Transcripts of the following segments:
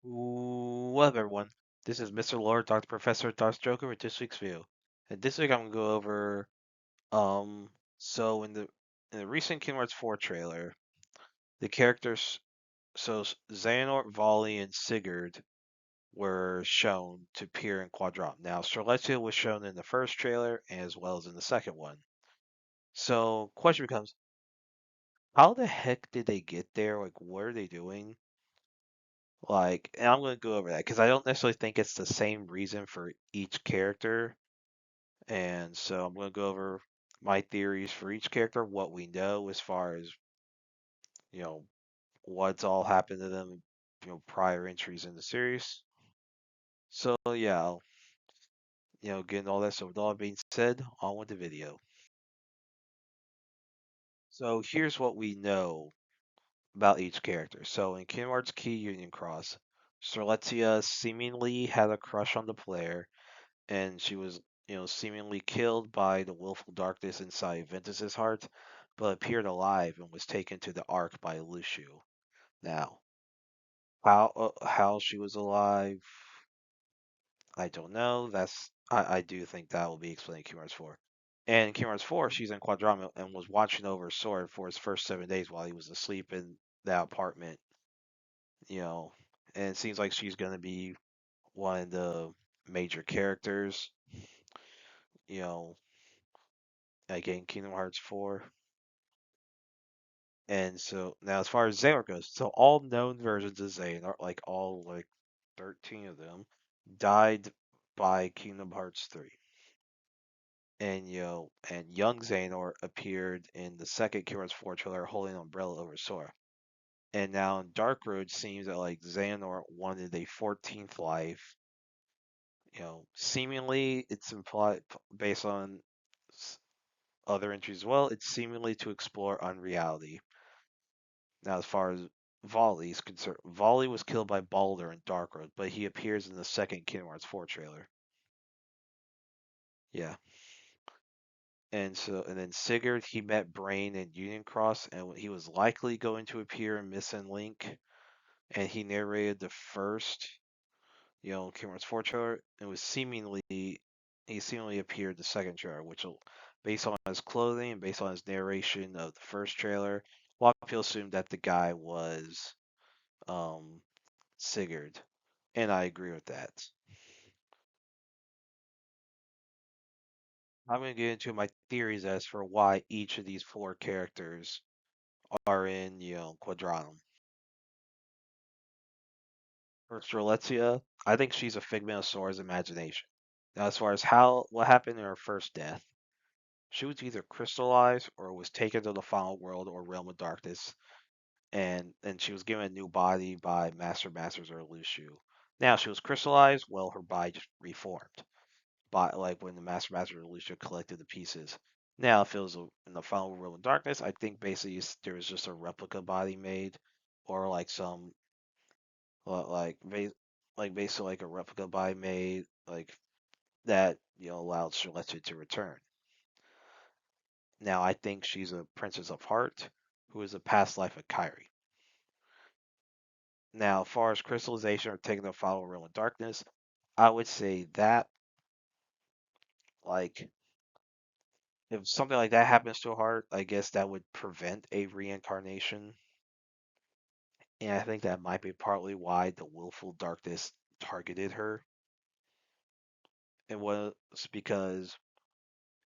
What up, everyone? This is Mr. Lord, Dr. Professor, Dr. Joker with this week's view. And this week I'm gonna go over um so in the recent Kingdom Hearts 4 trailer, the characters Xehanort, Vali, and Sigurd were shown to appear in Quadratum. Now Strelitzia was shown in the first trailer as well as in the second one. So question becomes, how the heck did they get there? Like what are they doing? Like, and I'm gonna go over that because I don't necessarily think it's the same reason for each character. And so I'm going to go over my theories for each character, what we know as far as, you know, what's all happened to them, prior entries in the series. So yeah, getting all that. So with all that being said, on with the video. So here's what we know about each character. So in Kingdom Hearts Key Union Cross, Strelitzia seemingly had a crush on the player, and she was, seemingly killed by the willful darkness inside Ventus's heart, but appeared alive and was taken to the Ark by Lucio. Now, how she was alive, I don't know. I do think that will be explained in Kingdom Hearts 4. And in Kingdom Hearts 4, she's in Quadrama and was watching over Sword for his first 7 days while he was asleep in that apartment, you know. And it seems like she's going to be one of the major characters, you know, like in Kingdom Hearts 4. And so now, as far as Xehanort goes, so all known versions of Xehanort, like all 13 of them, died by Kingdom Hearts 3. And and young Xehanort appeared in the second Kingdom Hearts 4 trailer holding an umbrella over Sora. And now in Dark Road, it seems that Xehanort wanted a 14th life. Seemingly it's implied based on other entries as well. It's seemingly to explore unreality. Now, as far as Vali is concerned, Vali was killed by Baldur in Dark Road, but he appears in the second Kingdom Hearts 4 trailer. Yeah. And then Sigurd, he met Brain in Union Cross, and he was likely going to appear in Missing Link, and he narrated the first, Kingdom Hearts 4 trailer, and he seemingly appeared in the second trailer, which will, based on his clothing and based on his narration of the first trailer, a lot of people assumed that the guy was um Sigurd, and I agree with that. I'm going to get into my theories as for why each of these four characters are in, Quadratum. For Strelitzia, I think she's a figment of Sora's imagination. Now, as far as what happened in her first death, she was either crystallized or was taken to the final world or realm of darkness, and she was given a new body by Masters or Lucio. Now she was crystallized, well, her body just reformed. By when the Master Lucio collected the pieces. Now, if it was in the final world of darkness, I think basically there was just a replica body made, or like some like basically like a replica body made that allowed Strelitzia to return. Now, I think she's a Princess of Heart who is a past life of Kyrie. Now, as far as crystallization or taking the final realm of darkness, I would say that like if something like that happens to a heart, I guess that would prevent a reincarnation. And I think that might be partly why the willful darkness targeted her. It was because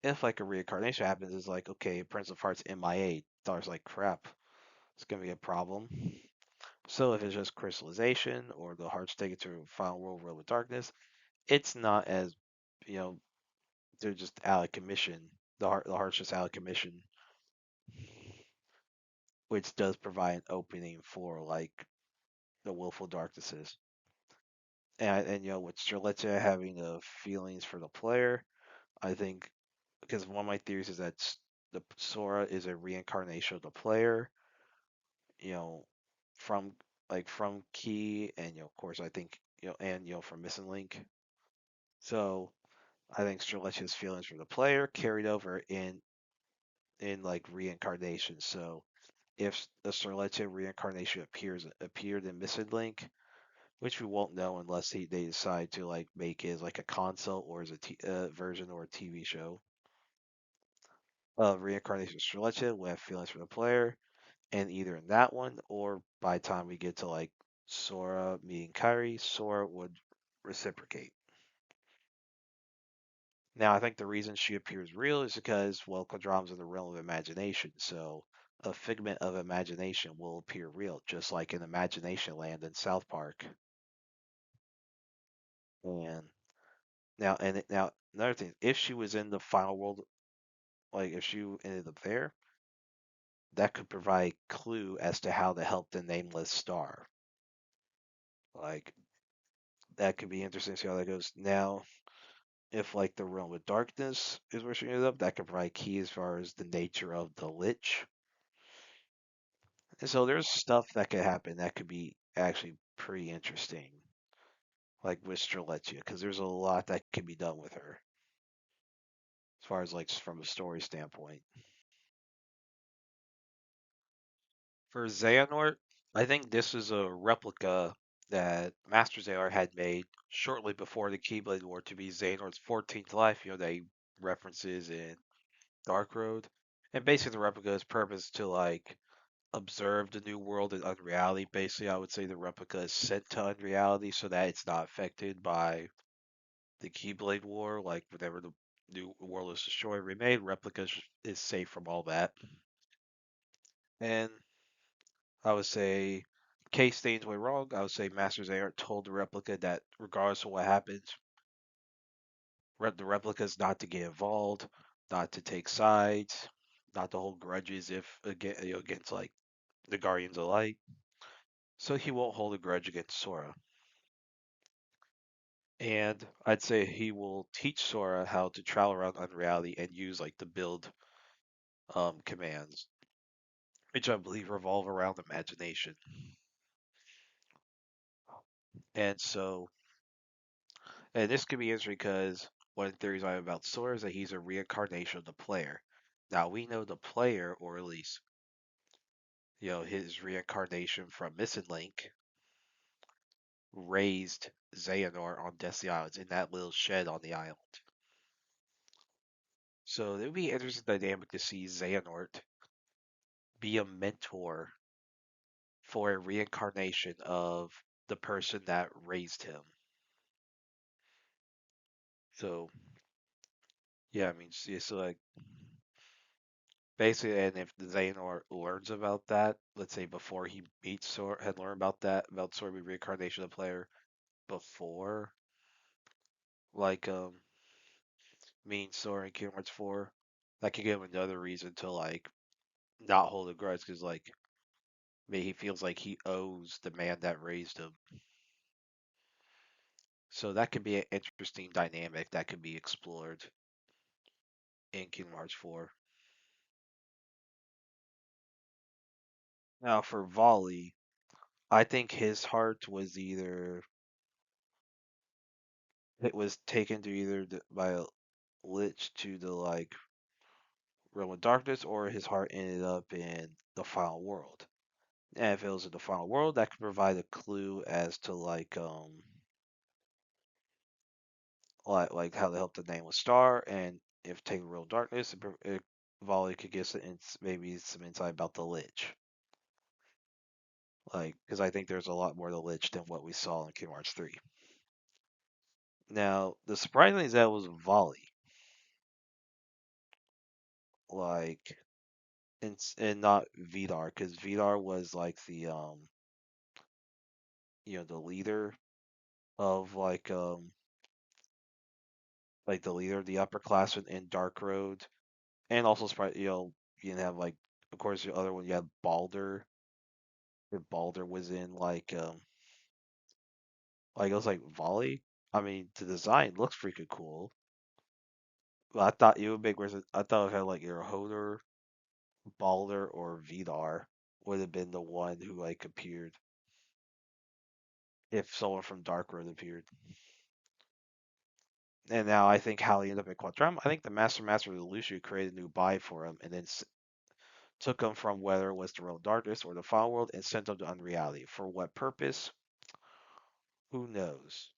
if a reincarnation happens, it's like, okay, Prince of Hearts MIA. Dar's like, crap, it's gonna be a problem. So if it's just crystallization or the heart's taken to final world of darkness, it's not as you know, they're just out of commission. The heart's just out of commission, which does provide an opening for the willful darknesses. And with Strelitzia having the feelings for the player, I think because one of my theories is that the Sora is a reincarnation of the player, you know, from from Key, and of course I think and from Missing Link. So I think Strelitzia's feelings for the player carried over in reincarnation. So if the Strelitzia reincarnation appeared in Missing Link, which we won't know unless they decide to like make it as like a console or as a version or a TV show of reincarnation of Strelitzia. We have feelings for the player, and either in that one or by the time we get to like Sora meeting Kairi, Sora would reciprocate. Now, I think the reason she appears real is because, well, Quadratum's in the realm of imagination, so a figment of imagination will appear real, just like in Imagination Land in South Park. And now another thing, if she was in the final world, like if she ended up there, that could provide clue as to how to help the nameless star. Like that could be interesting to see how that goes. Now, if like the realm of darkness is where she ended up, that could provide key as far as the nature of the lich. And so there's stuff that could happen that could be actually pretty interesting, like with Strelitzia, because there's a lot that can be done with her as far as like from a story standpoint. For Xehanort, I think this is a replica that Masters AR had made shortly before the Keyblade War to be Xehanort's 14th life. They references in Dark Road. And basically the replica's purpose to like observe the new world in unreality. Basically, I would say the replica is sent to unreality so that it's not affected by the Keyblade War. Like whenever the new world is destroyed, remade, replica is safe from all that. And I would say, case stains way wrong. I would say Masters AR told the replica that regardless of what happens, the replica's not to get involved, not to take sides, not to hold grudges if against like the Guardians of Light. So he won't hold a grudge against Sora. And I'd say he will teach Sora how to travel around Unreality and use like the build commands, which I believe revolve around imagination. And so, and this could be interesting because one of the theories I have about Sora is that he's a reincarnation of the player. Now we know the player, or at least his reincarnation from Missing Link, raised Xehanort on Destiny Islands in that little shed on the island. So it would be an interesting dynamic to see Xehanort be a mentor for a reincarnation of the person that raised him. So yeah, I mean, so like basically, and if Xehanort learns about that, let's say before he meets Sora, had learned about that about Sora being reincarnation of the player before, like meeting Sora in Kingdom Hearts 4, that could give him another reason to like not hold a grudge because like maybe he feels like he owes the man that raised him. So that could be an interesting dynamic that could be explored in Kingdom Hearts 4. Now for Vali, I think his heart was either it was taken to by a lich to the like realm of darkness, or his heart ended up in the final world. And if it was in the final world, that could provide a clue as to like how to help the nameless star, and if taking real darkness, Volley could get maybe some insight about the lich. Like, because I think there's a lot more to the lich than what we saw in Kingdom Hearts 3. Now, the surprising thing is that it was Volley, like, and not Vidar, because Vidar was like the the leader of like the leader of the upperclassmen in Dark Road, and also you can have like of course the other one you have Balder. If Balder was in like it was like Volley. I mean, the design looks freaking cool. But I thought it would make more sense. I thought it had like either Hodor, Balder, or Vidar would have been the one who like appeared if someone from Dark Road appeared. And now I think how he ended up in Quadratum, I think the Master of the Lucio created a new buy for him and then took him from whether it was the Realm of Darkness or the Final World and sent him to Unreality. For what purpose? who knows?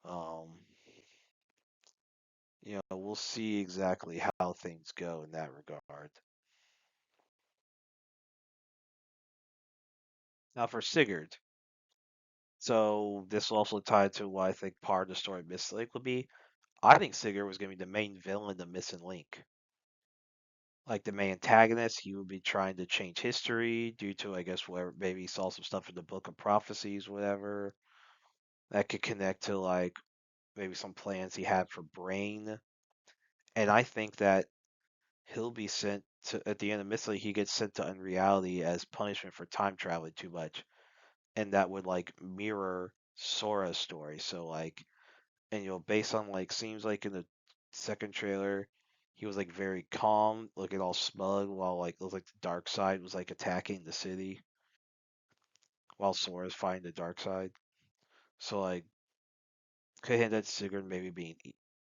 Um, we'll see exactly how things go in that regard. Now for Sigurd, so this will also tie to what I think part of the story of Missing Link would be. I think Sigurd was going to be the main villain of Missing Link. Like the main antagonist, he would be trying to change history due to, I guess, whatever, maybe he saw some stuff in the Book of Prophecies, whatever, that could connect to, like, maybe some plans he had for Brain. And I think that he'll be sent to, at the end of Missing Link, he gets sent to Unreality as punishment for time traveling too much. And that would, like, mirror Sora's story. So, like, and based on like seems like in the second trailer, he was like very calm, looking all smug, while like looked like the dark side was like attacking the city, while Sora's fighting the dark side. So like could hint at Sigurd maybe being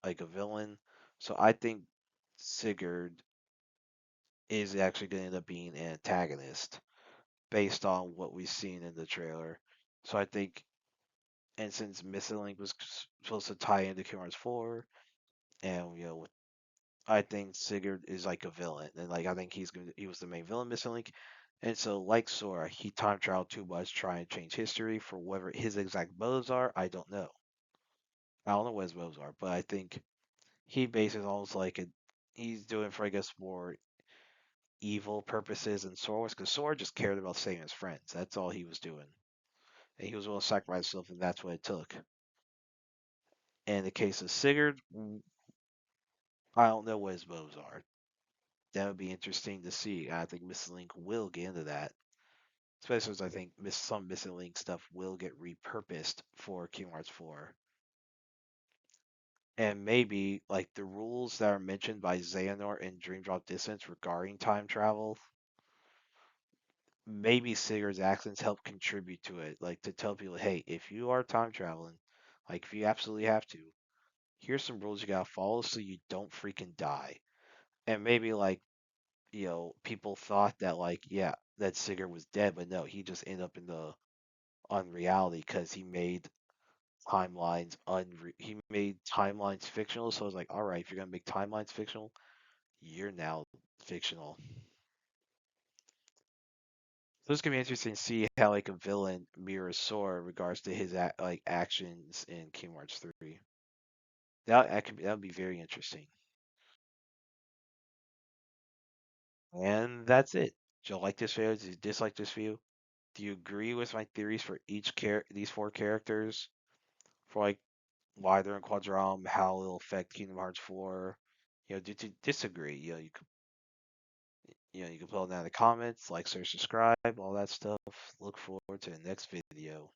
like a villain. So I think Sigurd is actually going to end up being an antagonist based on what we've seen in the trailer. So I think, and since Missing Link was supposed to tie into Kingdom Hearts 4, and I think Sigurd is like a villain, and like I think he was the main villain, Missing Link, and so like Sora, he time traveled too much, trying to change history for whatever his exact motives are. I don't know. I don't know what his motives are, but I think he bases almost like he's doing for I guess more evil purposes than Sora was, because Sora just cared about saving his friends. That's all he was doing, and he was willing to sacrifice himself, and that's what it took. In the case of Sigurd, I don't know what his motives are. That would be interesting to see. I think Mrs. Link will get into that. Especially as I think some Missing Link stuff will get repurposed for Kingdom Hearts 4. And maybe, like, the rules that are mentioned by Xehanort in Dream Drop Distance regarding time travel, maybe Sigurd's actions help contribute to it. Like, to tell people, hey, if you are time traveling, like, if you absolutely have to, here's some rules you gotta follow so you don't freaking die. And maybe, like, people thought that, like, yeah, that Sigurd was dead, but no, he just ended up in the unreality because he made timelines fictional. So I was like, all right, if you're gonna make timelines fictional, you're now fictional. So it's gonna be interesting to see how like a villain mirrors Sora in regards to his like actions in Kingdom Hearts 3. That would be very interesting. And that's it. Do you like this video? Do you dislike this video? Do you agree with my theories for these four characters? For like why they're in Quadratum, how it'll affect Kingdom Hearts 4? Do you disagree? You can put it down in the comments, like, share, subscribe, all that stuff. Look forward to the next video.